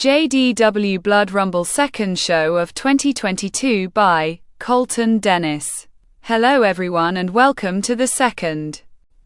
JDW Blood Rumble second show of 2022 by Colton Dennis. Hello everyone and welcome to the second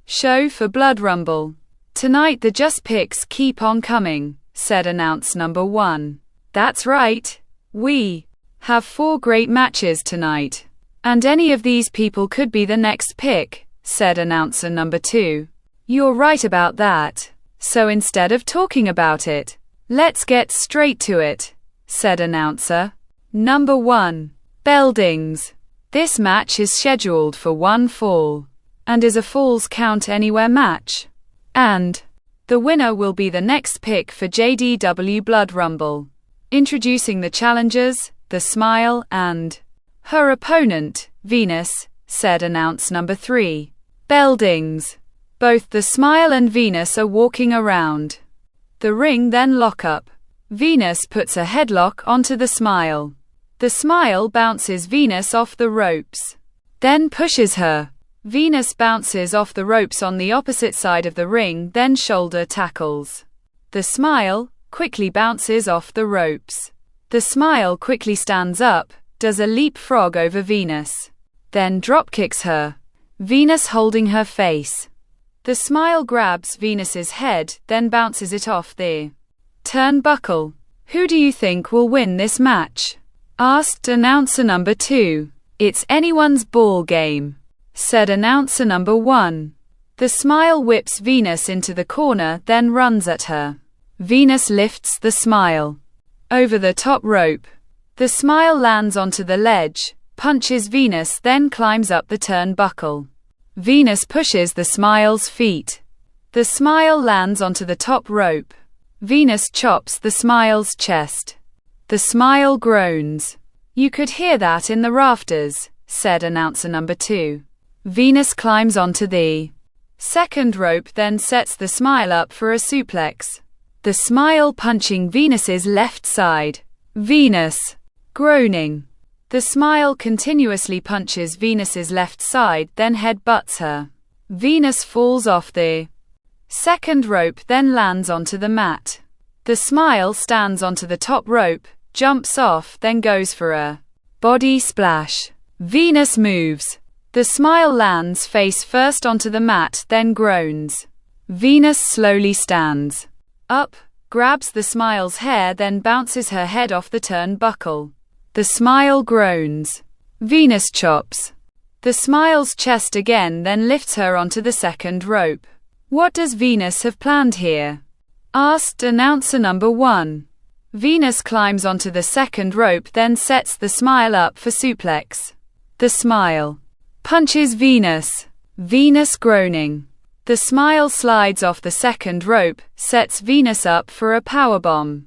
show for Blood Rumble. Tonight the just picks keep on coming, said announcer number 1. That's right. We have 4 great matches tonight. And any of these people could be the next pick, said announcer number 2. You're right about that. So instead of talking about it, let's get straight to it, said announcer number 1. Beldings. This match is scheduled for 1 fall, and is a falls count anywhere match. And the winner will be the next pick for JDW Blood Rumble. Introducing the challengers, the Smile and her opponent, Venus, said announcer number 3. Beldings. Both the Smile and Venus are walking around the ring, then lock up. Venus puts a headlock onto the Smile. The Smile bounces Venus off the ropes, then pushes her. Venus bounces off the ropes on the opposite side of the ring, then shoulder tackles. The Smile quickly bounces off the ropes. The Smile quickly stands up, does a leapfrog over Venus, then dropkicks her. Venus holding her face. The Smile grabs Venus's head, then bounces it off the turnbuckle. Who do you think will win this match? Asked announcer number 2. It's anyone's ball game, said announcer number 1. The Smile whips Venus into the corner, then runs at her. Venus lifts the Smile over the top rope. The Smile lands onto the ledge, punches Venus, then climbs up the turnbuckle. Venus pushes the Smile's feet. The Smile lands onto the top rope. Venus chops the Smile's chest. The Smile groans. You could hear that in the rafters, said announcer number 2. Venus climbs onto the second rope, then sets the Smile up for a suplex. The Smile punching Venus's left side. Venus groaning. The Smile continuously punches Venus's left side, then headbutts her. Venus falls off the second rope, then lands onto the mat. The Smile stands onto the top rope, jumps off, then goes for a body splash. Venus moves. The Smile lands face first onto the mat, then groans. Venus slowly stands up, grabs the Smile's hair, then bounces her head off the turnbuckle. The Smile groans. Venus chops the Smile's chest again, then lifts her onto the second rope. What does Venus have planned here? Asked announcer number 1. Venus climbs onto the second rope, then sets the Smile up for suplex. The Smile punches Venus. Venus groaning. The Smile slides off the second rope, sets Venus up for a powerbomb.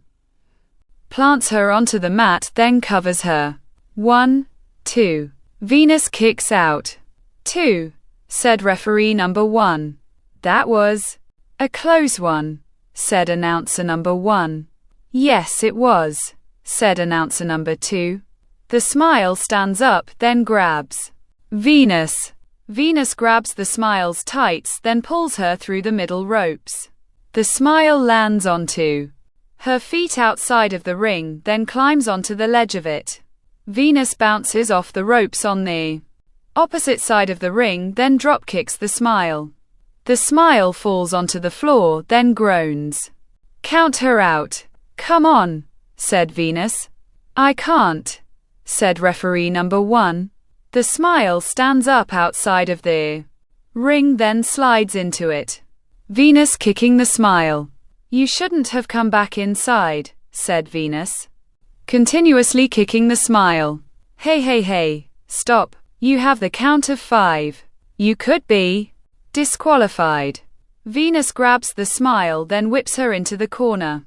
Plants her onto the mat, then covers her. 1, 2. Venus kicks out. 2, said referee number 1. That was a close one, said announcer number 1. Yes, it was, said announcer number 2. The Smile stands up, then grabs Venus. Venus grabs the Smile's tights, then pulls her through the middle ropes. The Smile lands onto her feet outside of the ring, then climbs onto the ledge of it. Venus bounces off the ropes on the opposite side of the ring, then dropkicks the Smile. The Smile falls onto the floor, then groans. Count her out. Come on, said Venus. I can't, said referee number 1. The Smile stands up outside of the ring, then slides into it. Venus kicking the Smile. You shouldn't have come back inside, said Venus, continuously kicking the Smile. Hey, stop. You have the count of 5. You could be disqualified. Venus grabs the Smile, then whips her into the corner.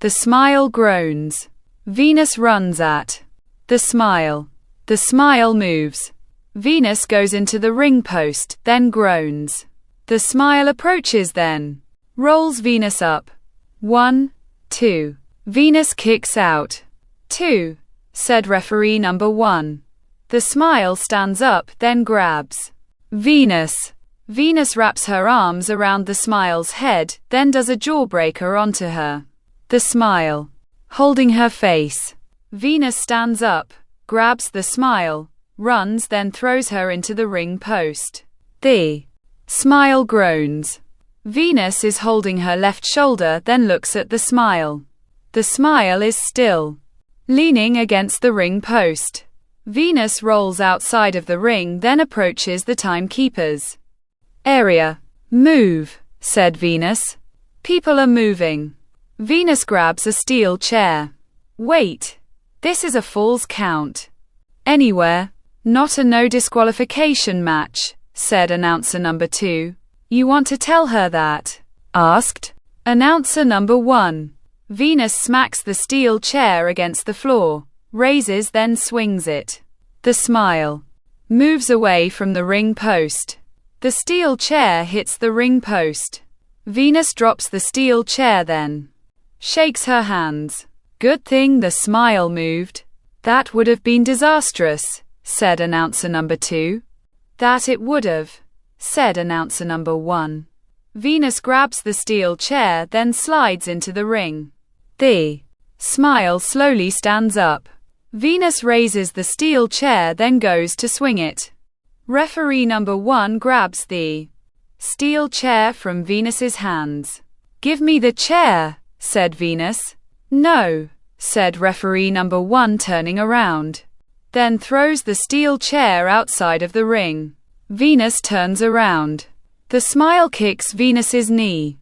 The Smile groans. Venus runs at the Smile. The Smile moves. Venus goes into the ring post, then groans. The Smile approaches, then rolls Venus up. 1, 2. Venus kicks out. 2, said referee number 1. The Smile stands up, then grabs Venus. Venus wraps her arms around the Smile's head, then does a jawbreaker onto her. The Smile holding her face. Venus stands up, grabs the smile, runs, then throws her into the ring post. The smile groans. Venus is holding her left shoulder, then looks at the smile. The smile is still leaning against the ring post. Venus rolls outside of the ring, then approaches the timekeepers. Area. Move, said Venus. People are moving. Venus grabs a steel chair. Wait. This is a falls count. Anywhere. Not a no disqualification match, said announcer number 2. You want to tell her that? Asked announcer number 1. Venus smacks the steel chair against the floor, raises, then swings it. The smile moves away from the ring post. The steel chair hits the ring post. Venus drops the steel chair, then shakes her hands. Good thing the smile moved. That would have been disastrous, said announcer number 2. That it would have, said announcer number 1. Venus grabs the steel chair, then slides into the ring. The smile slowly stands up. Venus raises the steel chair, then goes to swing it. Referee number 1 grabs the steel chair from Venus's hands. Give me the chair, said Venus. No, said referee number 1, turning around. Then throws the steel chair outside of the ring. Venus turns around. The smile kicks Venus's knee.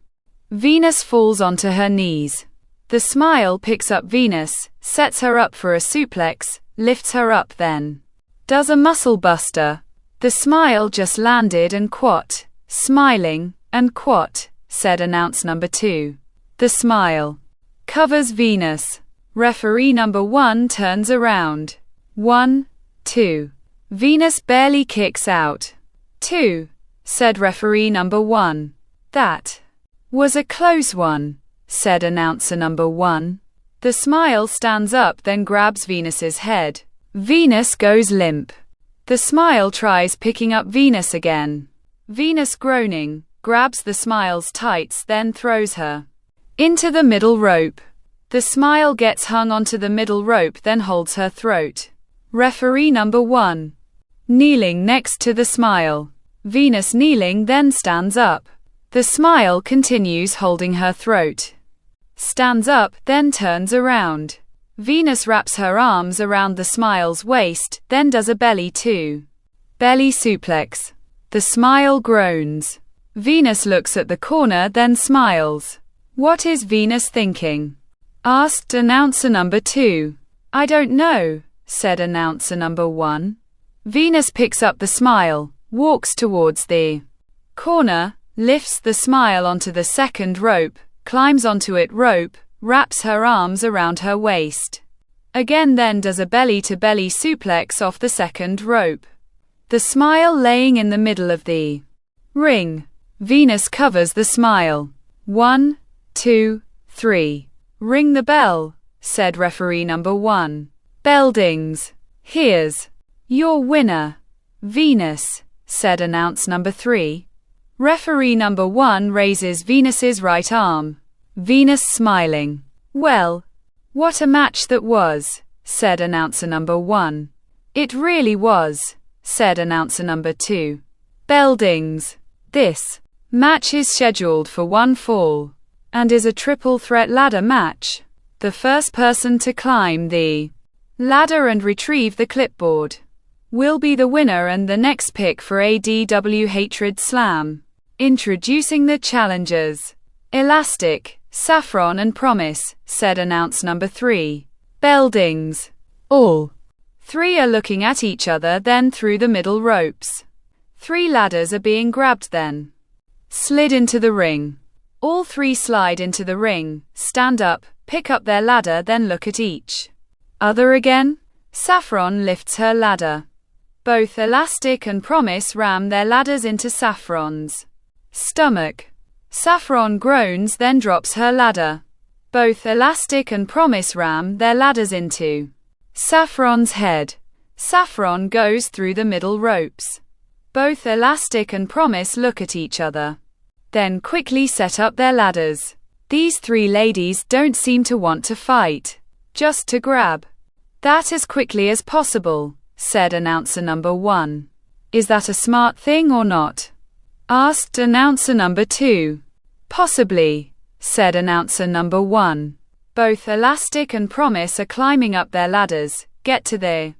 Venus falls onto her knees. The smile picks up Venus, sets her up for a suplex, lifts her up, then does a muscle buster. The smile just landed and quat. Smiling, and quat, said announce number 2. The smile covers Venus. Referee number 1 turns around. 1, 2. Venus barely kicks out. 2, said referee number 1. That was a close one, said announcer number 1. The smile stands up, then grabs Venus's head. Venus goes limp. The smile tries picking up Venus again. Venus, groaning, grabs the smile's tights, then throws her into the middle rope. The smile gets hung onto the middle rope, then holds her throat. Referee number 1 kneeling next to the smile. Venus kneeling, then stands up. The smile continues holding her throat. Stands up, then turns around. Venus wraps her arms around the smile's waist, then does a belly to belly suplex. The smile groans. Venus looks at the corner, then smiles. What is Venus thinking? Asked announcer number 2. I don't know, said announcer number 1. Venus picks up the smile, walks towards the corner, lifts the smile onto the second rope, climbs onto it rope, wraps her arms around her waist. Again, then does a belly-to-belly suplex off the second rope. The smile laying in the middle of the ring. Venus covers the smile. 1, 2, 3. Ring the bell, said referee number 1. Bell dings. Here's your winner. Venus, said announce number 3. Referee number 1 raises Venus's right arm. Venus smiling. Well, what a match that was, said announcer number 1. It really was, said announcer number 2. Bell dings. This match is scheduled for 1 fall, and is a triple threat ladder match. The first person to climb the ladder and retrieve the clipboard will be the winner and the next pick for ADW Hatred Slam. Introducing the challengers. Elastic, Saffron and Promise, said announce number 3. Bell dings. All 3 are looking at each other, then through the middle ropes. 3 ladders are being grabbed, then slid into the ring. All 3 slide into the ring, stand up, pick up their ladder, then look at each other again. Saffron lifts her ladder. Both Elastic and Promise ram their ladders into Saffron's stomach. Saffron groans, then drops her ladder. Both Elastic and Promise ram their ladders into Saffron's head. Saffron goes through the middle ropes. Both Elastic and Promise look at each other, then quickly set up their ladders. These 3 ladies don't seem to want to fight. just to grab that as quickly as possible, said announcer number 1. Is that a smart thing or not? Asked announcer number 2. Possibly, said announcer number 1. Both Elastic and Promise are climbing up their ladders, get to the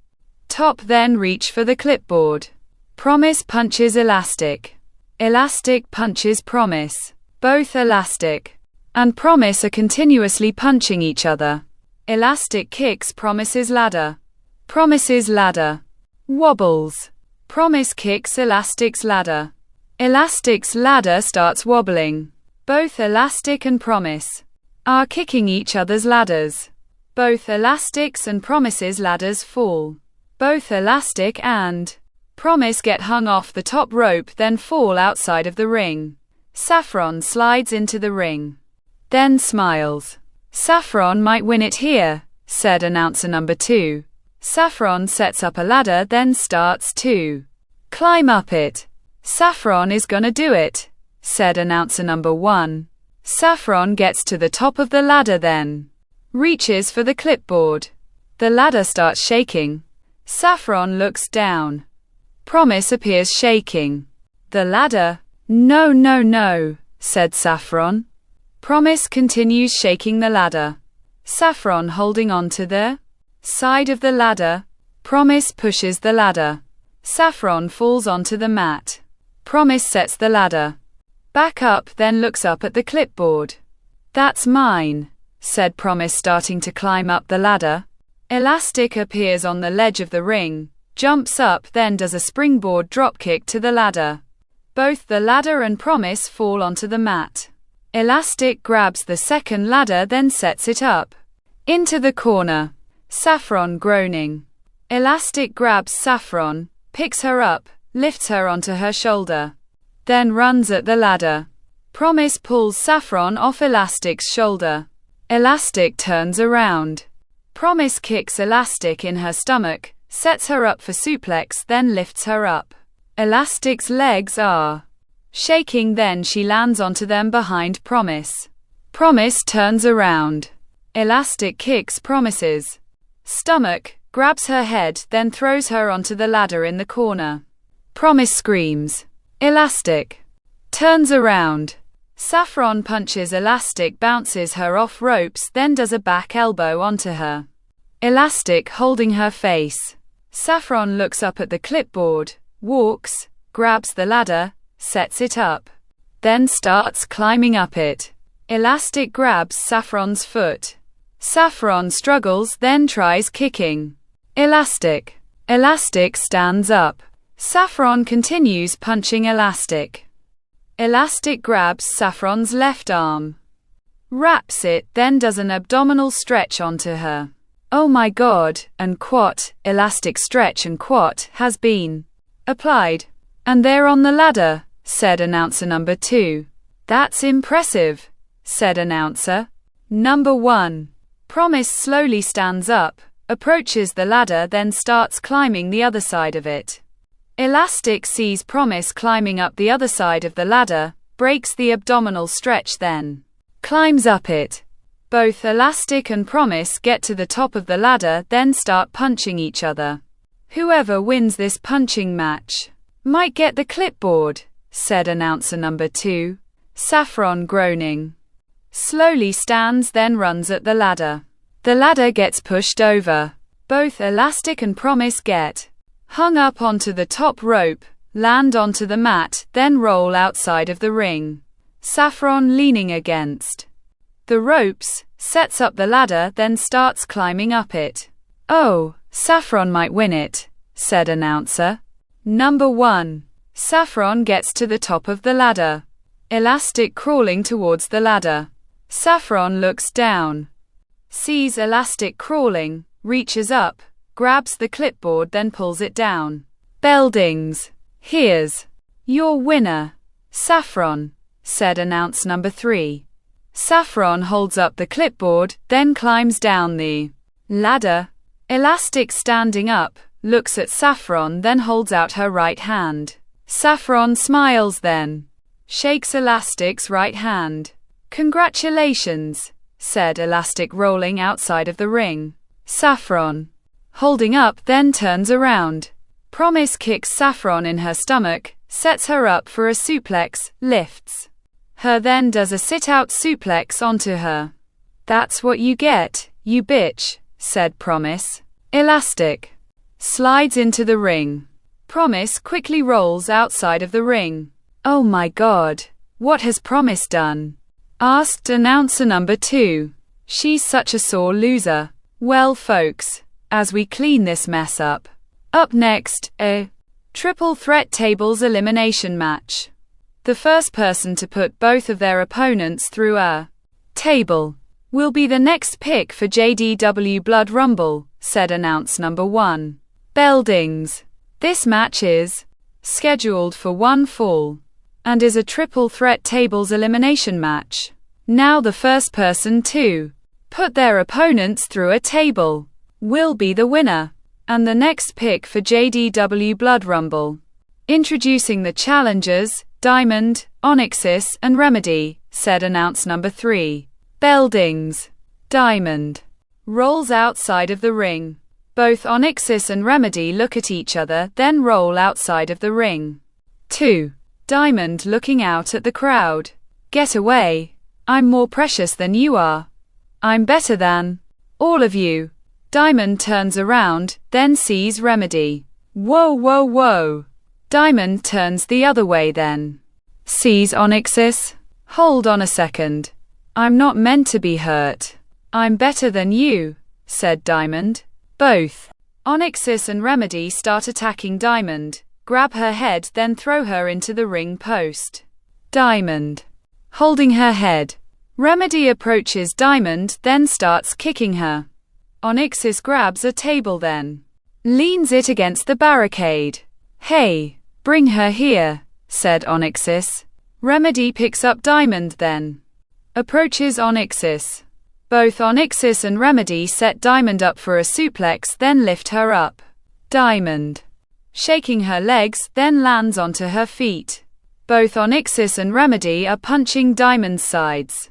top then reach for the clipboard. Promise punches Elastic. Elastic punches Promise. Both Elastic and Promise are continuously punching each other. Elastic kicks Promise's ladder. Promise's ladder wobbles. Promise kicks Elastic's ladder. Elastic's ladder starts wobbling. Both Elastic and Promise are kicking each other's ladders. Both Elastic's and Promise's ladders fall. Both Elastic and Promise get hung off the top rope then fall outside of the ring. Saffron slides into the ring. Then smiles. Saffron might win it here, said announcer number 2. Saffron sets up a ladder then starts to climb up it. Saffron is gonna do it, said announcer number 1. Saffron gets to the top of the ladder then reaches for the clipboard. The ladder starts shaking. Saffron looks down. Promise appears shaking. The ladder. No, no, no, said Saffron. Promise continues shaking the ladder. Saffron holding on to the side of the ladder. Promise pushes the ladder. Saffron falls onto the mat. Promise sets the ladder back up then looks up at the clipboard. That's mine, said Promise starting to climb up the ladder. Elastic appears on the ledge of the ring, jumps up then does a springboard dropkick to the ladder. Both the ladder and Promise fall onto the mat. Elastic grabs the second ladder then sets it up into the corner. Saffron groaning. Elastic grabs Saffron, picks her up, lifts her onto her shoulder, then runs at the ladder. Promise pulls Saffron off Elastic's shoulder. Elastic turns around. Promise kicks Elastic in her stomach, sets her up for suplex then lifts her up. Elastic's legs are shaking then she lands onto them behind Promise. Promise turns around. Elastic kicks Promise's stomach, grabs her head then throws her onto the ladder in the corner. Promise screams. Elastic turns around. Saffron punches Elastic bounces her off ropes then does a back elbow onto her. Elastic holding her face. Saffron looks up at the clipboard, walks, grabs the ladder, sets it up, then starts climbing up it. Elastic grabs Saffron's foot. Saffron struggles then tries kicking. Elastic stands up. Saffron continues punching Elastic. Elastic grabs Saffron's left arm, wraps it then does an abdominal stretch onto her. Oh my god, and quat, Elastic stretch and quat has been applied. And they're on the ladder, said announcer number 2. That's impressive, said announcer number 1. Promise slowly stands up, approaches the ladder then starts climbing the other side of it. Elastic sees Promise climbing up the other side of the ladder, breaks the abdominal stretch then climbs up it. Both Elastic and Promise get to the top of the ladder then start punching each other. Whoever wins this punching match might get the clipboard, said announcer number 2. Saffron groaning. Slowly stands then runs at the ladder. The ladder gets pushed over. Both Elastic and Promise get hung up onto the top rope, land onto the mat, then roll outside of the ring. Saffron leaning against the ropes, sets up the ladder then starts climbing up it. Oh, Saffron might win it, said announcer number 1. Saffron gets to the top of the ladder. Elastic crawling towards the ladder. Saffron looks down. Sees Elastic crawling, reaches up, grabs the clipboard then pulls it down. Bell dings. Here's your winner, Saffron, said announcer number 3. Saffron holds up the clipboard, then climbs down the ladder. Elastic standing up, looks at Saffron then holds out her right hand. Saffron smiles then shakes Elastic's right hand. Congratulations, said Elastic, rolling outside of the ring. Saffron, holding up, then turns around. Promise kicks Saffron in her stomach, sets her up for a suplex, lifts her, then does a sit-out suplex onto her. That's what you get, you bitch, said Promise. Elastic slides into the ring. Promise quickly rolls outside of the ring. Oh my god, what has Promise done? Asked announcer number 2. She's such a sore loser. Well folks, as we clean this mess up. Up next, a triple threat tables elimination match. The first person to put both of their opponents through a table will be the next pick for JDW Blood Rumble, said announce number 1. Bell dings. This match is scheduled for one fall and is a triple threat tables elimination match. Now the first person to put their opponents through a table will be the winner and the next pick for JDW Blood Rumble. Introducing the challengers, Diamond, Onyxis, and Remedy, said announce number 3. Bell dings. Diamond rolls outside of the ring. Both Onyxis and Remedy look at each other, then roll outside of the ring. 2. Diamond looking out at the crowd. Get away. I'm more precious than you are. I'm better than all of you. Diamond turns around, then sees Remedy. Whoa, whoa, whoa. Diamond turns the other way, then sees Onyxis. Hold on a second. I'm not meant to be hurt. I'm better than you, said Diamond. Both Onyxis and Remedy start attacking Diamond, grab her head, then throw her into the ring post. Diamond holding her head. Remedy approaches Diamond, then starts kicking her. Onyxis grabs a table, then leans it against the barricade. Hey, bring her here, said Onyxis. Remedy picks up Diamond, then approaches Onyxis. Both Onyxis and Remedy set Diamond up for a suplex, then lift her up. Diamond shaking her legs, then lands onto her feet. Both Onyxis and Remedy are punching Diamond's sides.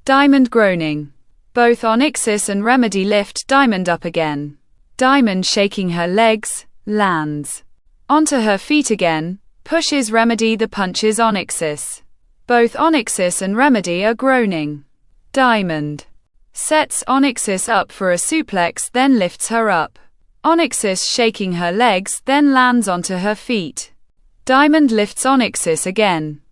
Diamond groaning. Both Onyxis and Remedy lift Diamond up again. Diamond shaking her legs, lands onto her feet again, pushes Remedy, the punches Onyxis. Both Onyxis and Remedy are groaning. Diamond sets Onyxis up for a suplex, then lifts her up. Onyxis shaking her legs, then lands onto her feet. Diamond lifts Onyxis again.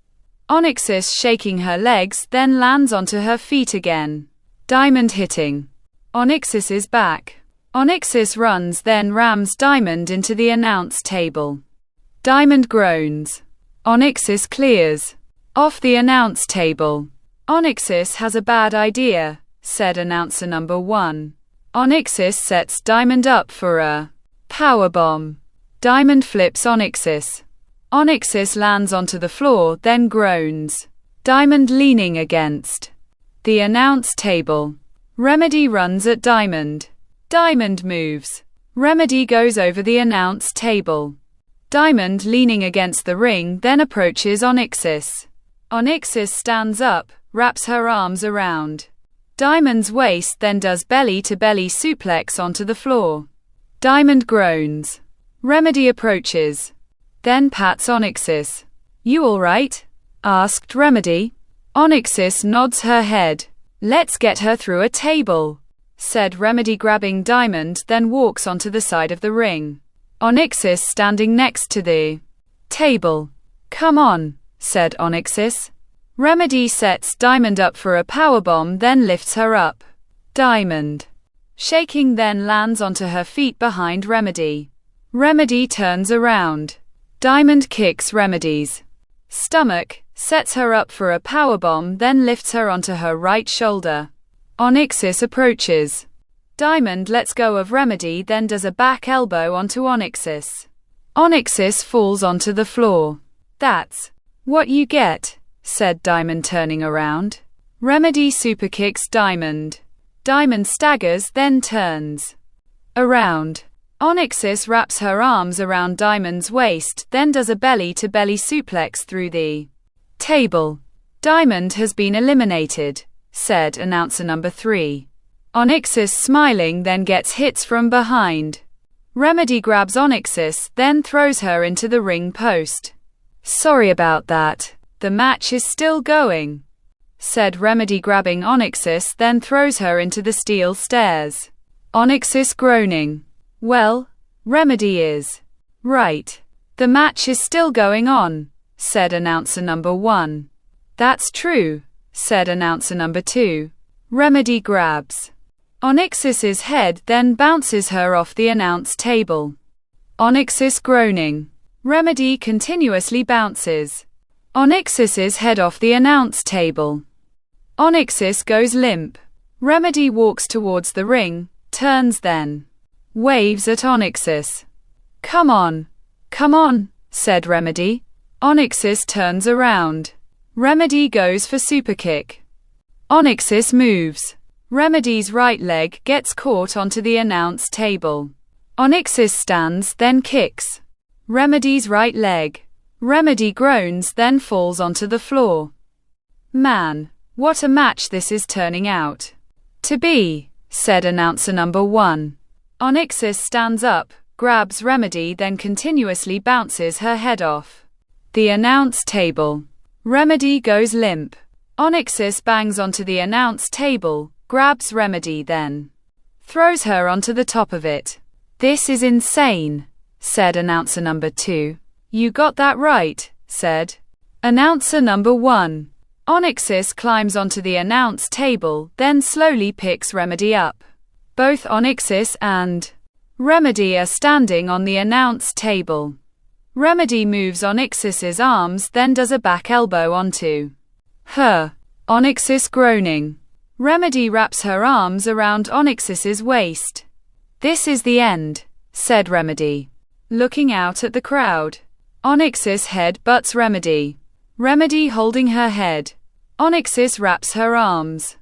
Onyxis shaking her legs, then lands onto her feet again. Diamond hitting Onyxis's back. Onyxis runs, then rams Diamond into the announce table. Diamond groans. Onyxis clears off the announce table. Onyxis has a bad idea, said announcer number 1. Onyxis sets Diamond up for a powerbomb. Diamond flips Onyxis. Onyxis lands onto the floor, then groans. Diamond leaning against the announce table. Remedy runs at Diamond. Diamond moves. Remedy goes over the announce table. Diamond leaning against the ring, then approaches Onyxis. Onyxis stands up, wraps her arms around Diamond's waist, then does belly-to-belly suplex onto the floor. Diamond groans. Remedy approaches, then pats Onyxis. You alright? Asked Remedy. Onyxis nods her head. Let's get her through a table, said Remedy, grabbing Diamond, then walks onto the side of the ring. Onyxis standing next to the table. Come on, said Onyxis. Remedy sets Diamond up for a powerbomb, then lifts her up. Diamond shaking, then lands onto her feet behind Remedy. Remedy turns around. Diamond kicks Remedy's stomach, sets her up for a powerbomb, then lifts her onto her right shoulder. Onyxis approaches. Diamond lets go of Remedy, then does a back elbow onto Onyxis. Onyxis falls onto the floor. That's what you get, said Diamond, turning around. Remedy superkicks Diamond. Diamond staggers, then turns around. Onyxis wraps her arms around Diamond's waist, then does a belly-to-belly suplex through the table. Diamond has been eliminated. said announcer number 3. Onyxis smiling then gets hits from behind. Remedy grabs Onyxis, then throws her into the ring post. Sorry about that. The match is still going, said Remedy grabbing Onyxis, then throws her into the steel stairs. Onyxis groaning. Well, Remedy is right. The match is still going on, said announcer number 1. That's true, said announcer number 2. Remedy grabs Onyxis's head, then bounces her off the announce table. Onyxis groaning. Remedy continuously bounces Onyxis's head off the announce table. Onyxis goes limp. Remedy walks towards the ring, turns then waves at Onyxis. Come on, said Remedy. Onyxis turns around. Remedy goes for superkick. Onyxis moves. Remedy's right leg gets caught onto the announce table. Onyxis stands, then kicks Remedy's right leg. Remedy groans, then falls onto the floor. Man, what a match this is turning out to be, said announcer number 1. Onyxis stands up, grabs Remedy, then continuously bounces her head off the announce table. Remedy goes limp. Onyxis bangs onto the announce table, grabs Remedy, then throws her onto the top of it. This is insane, said announcer number 2. You got that right, said announcer number 1. Onyxis climbs onto the announce table, then slowly picks Remedy up. Both Onyxis and Remedy are standing on the announce table. Remedy moves Onyxis's arms, then does a back elbow onto her. Onyxis groaning. Remedy wraps her arms around Onyxis's waist. This is the end, said Remedy, looking out at the crowd. Onyxis head butts Remedy. Remedy holding her head. Onyxis wraps her arms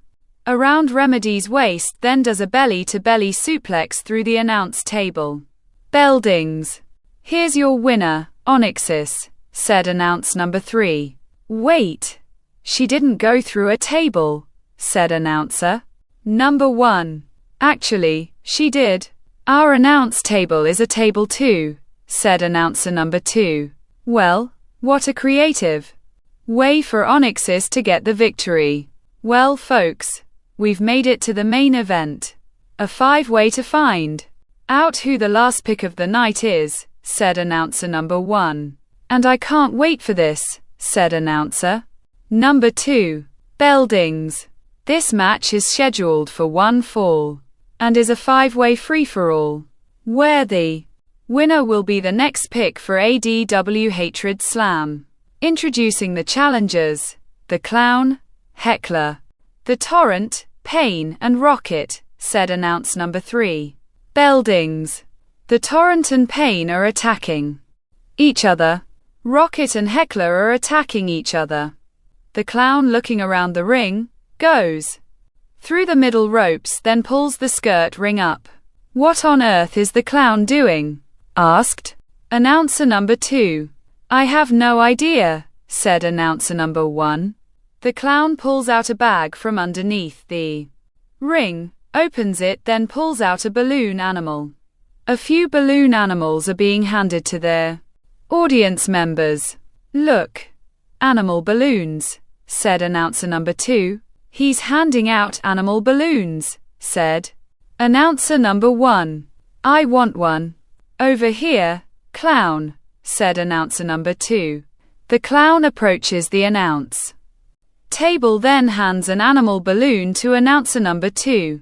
around Remedy's waist, then does a belly-to-belly suplex through the announce table. Beldings. Here's your winner, Onyxis, said announce number 3. Wait. She didn't go through a table, said announcer number 1. Actually, she did. Our announce table is a table too, said announcer number 2. Well, what a creative way for Onyxis to get the victory. Well, folks, we've made it to the main event. A 5-way to find out who the last pick of the night is, said announcer number 1. And I can't wait for this, said announcer number 2. Beldings. This match is scheduled for one fall and is a 5-way free-for-all, where the winner will be the next pick for ADW Hatred Slam. Introducing the challengers: the Clown, Heckler, the Torrent, Pain, and Rocket, said announce number 3. Beldings. The Torrent and Pain are attacking each other. Rocket and Heckler are attacking each other. The Clown, looking around the ring, goes through the middle ropes, then pulls the skirt ring up. What on earth is the Clown doing? Asked announcer number 2. I have no idea, said announcer number 1. The Clown pulls out a bag from underneath the ring, opens it, then pulls out a balloon animal. A few balloon animals are being handed to their audience members. Look, animal balloons, said announcer number 2. He's handing out animal balloons, said announcer number 1. I want one. Over here, Clown, said announcer number 2. The Clown approaches the announce table, then hands an animal balloon to announcer number 2.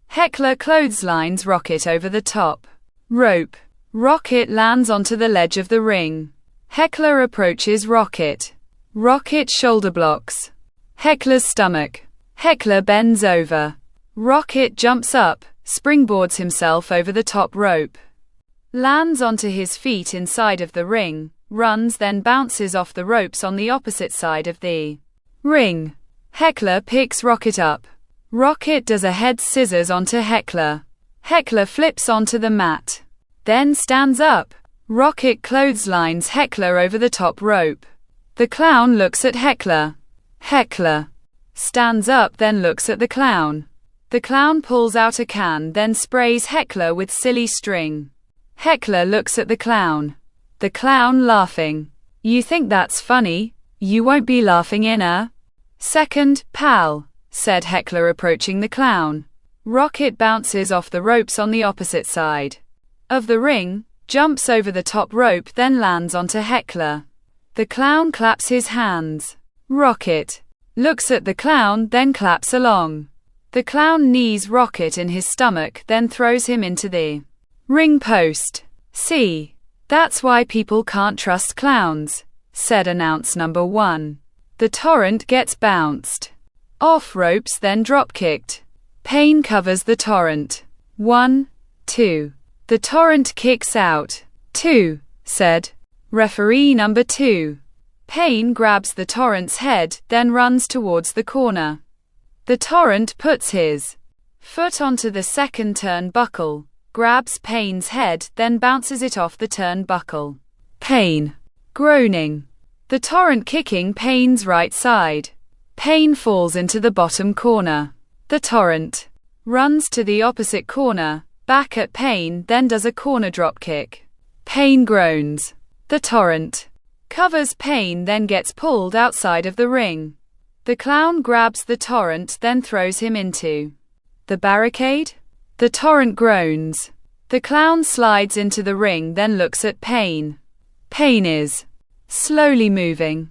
Heckler clotheslines Rocket over the top rope. Rocket lands onto the ledge of the ring. Heckler approaches Rocket. Rocket shoulder blocks Heckler's stomach. Heckler bends over. Rocket jumps up, springboards himself over the top rope, lands onto his feet inside of the ring, runs, then bounces off the ropes on the opposite side of the ring. Heckler picks Rocket up. Rocket does a head scissors onto Heckler. Heckler flips onto the mat, then stands up. Rocket clotheslines Heckler over the top rope. The Clown looks at Heckler. Heckler stands up then looks at the clown. The clown pulls out a can then sprays Heckler with silly string. Heckler looks at the clown. The clown laughing. You think that's funny? You won't be laughing in a second, pal, said Heckler approaching the clown. Rocket bounces off the ropes on the opposite side of the ring, jumps over the top rope then lands onto Heckler. The clown claps his hands. Rocket looks at the clown then claps along. The clown knees Rocket in his stomach then throws him into the ring post. See, that's why people can't trust clowns, said announce number 1. The torrent gets bounced off ropes then drop kicked. Payne covers the torrent. 1, 2. The torrent kicks out. 2, said referee number 2. Payne grabs the torrent's head, then runs towards the corner. The torrent puts his foot onto the second turnbuckle, grabs Payne's head, then bounces it off the turnbuckle. Payne groaning. The torrent kicking Payne's right side. Payne falls into the bottom corner. The torrent runs to the opposite corner, back at Payne, then does a corner drop kick. Payne groans. The torrent covers Payne then gets pulled outside of the ring. The clown grabs the torrent then throws him into the barricade. The torrent groans. The clown slides into the ring then looks at Payne. Payne is slowly moving.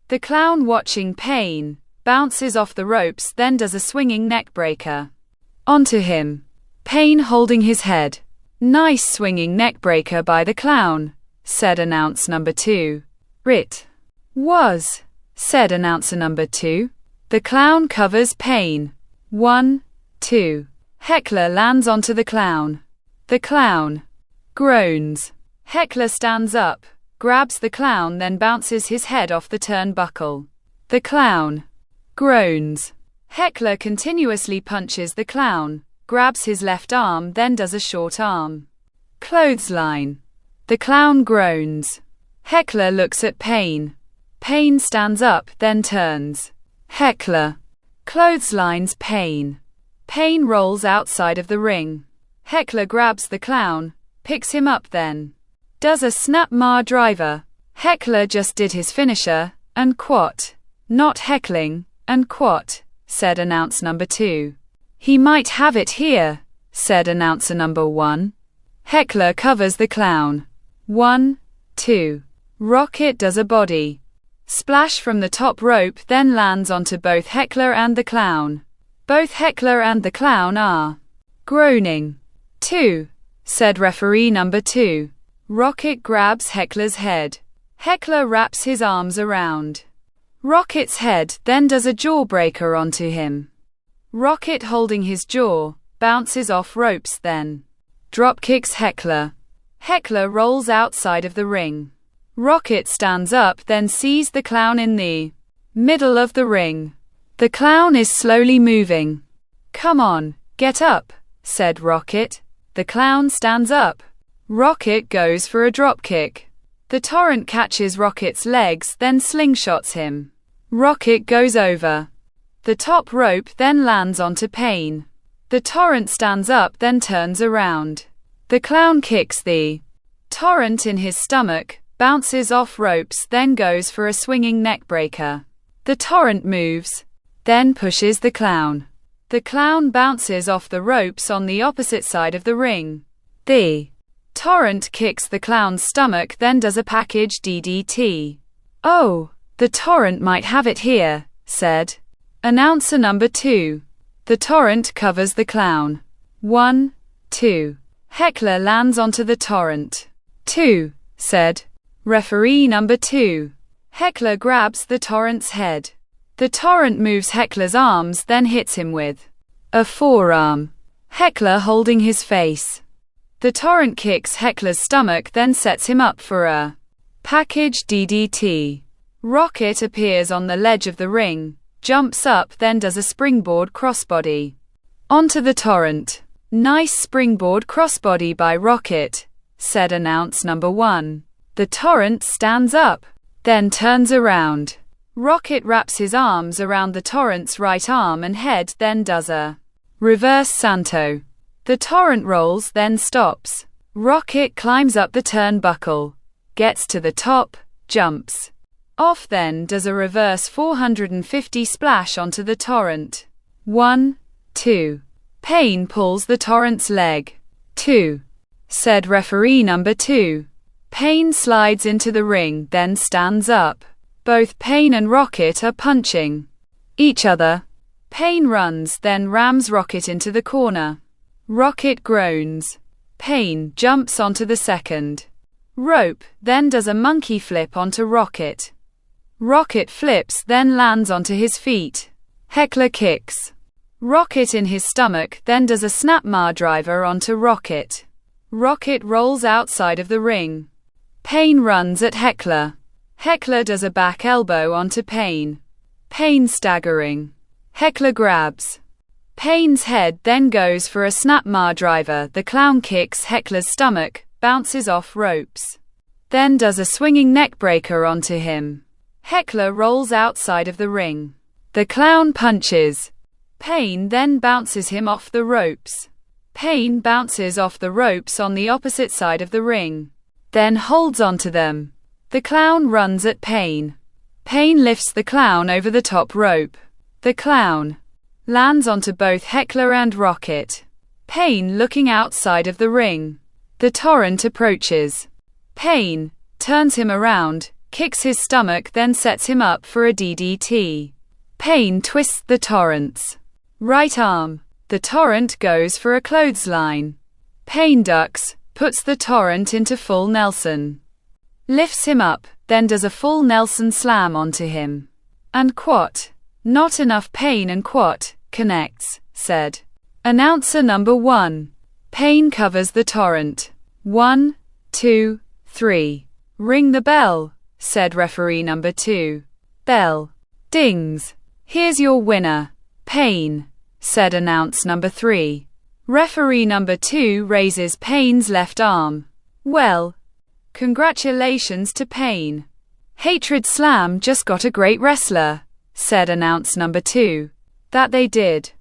The clown watching Payne bounces off the ropes then does a swinging neck breaker onto him. Payne holding his head. Nice swinging neck breaker by the clown, said announce number 2. It was, said announcer number 2. The clown covers Payne. 1, 2. Heckler lands onto the clown. The clown groans. Heckler stands up, grabs the clown then bounces his head off the turnbuckle. The clown groans. Heckler continuously punches the clown, grabs his left arm then does a short arm clothesline. The clown groans. Heckler looks at Payne. Payne stands up then turns. Heckler clotheslines Payne. Payne rolls outside of the ring. Heckler grabs the clown, picks him up then does a snap ma driver. Heckler just did his finisher, and quat. Not heckling, and quat, said announce number 2. He might have it here, said announcer number 1. Heckler covers the clown. 1, 2. Rocket does a body splash from the top rope then lands onto both Heckler and the clown. Both Heckler and the clown are groaning. 2, said referee number 2. Rocket grabs Heckler's head. Heckler wraps his arms around Rocket's head then does a jawbreaker onto him. Rocket holding his jaw, bounces off ropes then dropkicks Heckler. Heckler rolls outside of the ring. Rocket stands up then sees the clown in the middle of the ring. The clown is slowly moving. Come on, get up, said Rocket. The clown stands up. Rocket goes for a dropkick. The torrent catches Rocket's legs then slingshots him. Rocket goes over the top rope then lands onto Payne. The torrent stands up then turns around. The clown kicks the torrent in his stomach, bounces off ropes then goes for a swinging neck breaker. The torrent moves, then pushes the clown. The clown bounces off the ropes on the opposite side of the ring. The torrent kicks the clown's stomach then does a package DDT. Oh, the torrent might have it here, said announcer number 2. The torrent covers the clown. 1, 2. Heckler lands onto the torrent. 2, said referee number 2. Heckler grabs the torrent's head. The torrent moves Heckler's arms then hits him with a forearm. Heckler holding his face. The torrent kicks Heckler's stomach then sets him up for a package DDT. Rocket appears on the ledge of the ring, jumps up then does a springboard crossbody onto the torrent. Nice springboard crossbody by Rocket, said announce number 1. The torrent stands up, then turns around. Rocket wraps his arms around the torrent's right arm and head, then does a reverse salto. The torrent rolls, then stops. Rocket climbs up the turnbuckle, gets to the top, jumps off, then does a reverse 450 splash onto the torrent. 1, 2. Payne pulls the torrent's leg. 2. Said referee number 2. Payne slides into the ring, then stands up. Both Payne and Rocket are punching each other. Payne runs, then rams Rocket into the corner. Rocket groans. Payne jumps onto the second rope, then does a monkey flip onto Rocket. Rocket flips, then lands onto his feet. Heckler kicks Rocket in his stomach, then does a snapmare driver onto Rocket. Rocket rolls outside of the ring. Payne runs at Heckler. Heckler does a back elbow onto Payne. Payne staggering. Heckler grabs Payne's head, then goes for a snapmare driver. The clown kicks Heckler's stomach, bounces off ropes, then does a swinging neckbreaker onto him. Heckler rolls outside of the ring. The clown punches Payne, then bounces him off the ropes. Payne bounces off the ropes on the opposite side of the ring, then holds onto them. The clown runs at Payne. Payne lifts the clown over the top rope. The clown lands onto both Heckler and Rocket. Payne looking outside of the ring. The torrent approaches. Payne turns him around, kicks his stomach, then sets him up for a DDT. Payne twists the torrent's right arm. The torrent goes for a clothesline. Payne ducks, puts the torrent into full Nelson, lifts him up, then does a full Nelson slam onto him. And quat. Not enough. Payne and quat connects, said announcer number 1. Payne covers the torrent. 1, 2, 3. Ring the bell, said referee number 2. Bell dings. Here's your winner, Payne, said announce number 3. Referee number 2 raises Payne's left arm. Well, congratulations to Payne. Hatred Slam just got a great wrestler, said announce number 2. That they did.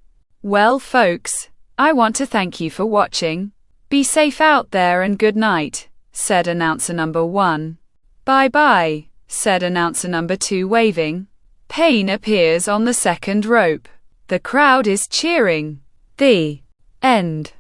Well, folks, I want to thank you for watching. Be safe out there and good night, said announcer number 1. Bye bye, said announcer number 2 waving. Payne appears on the second rope. The crowd is cheering. The end.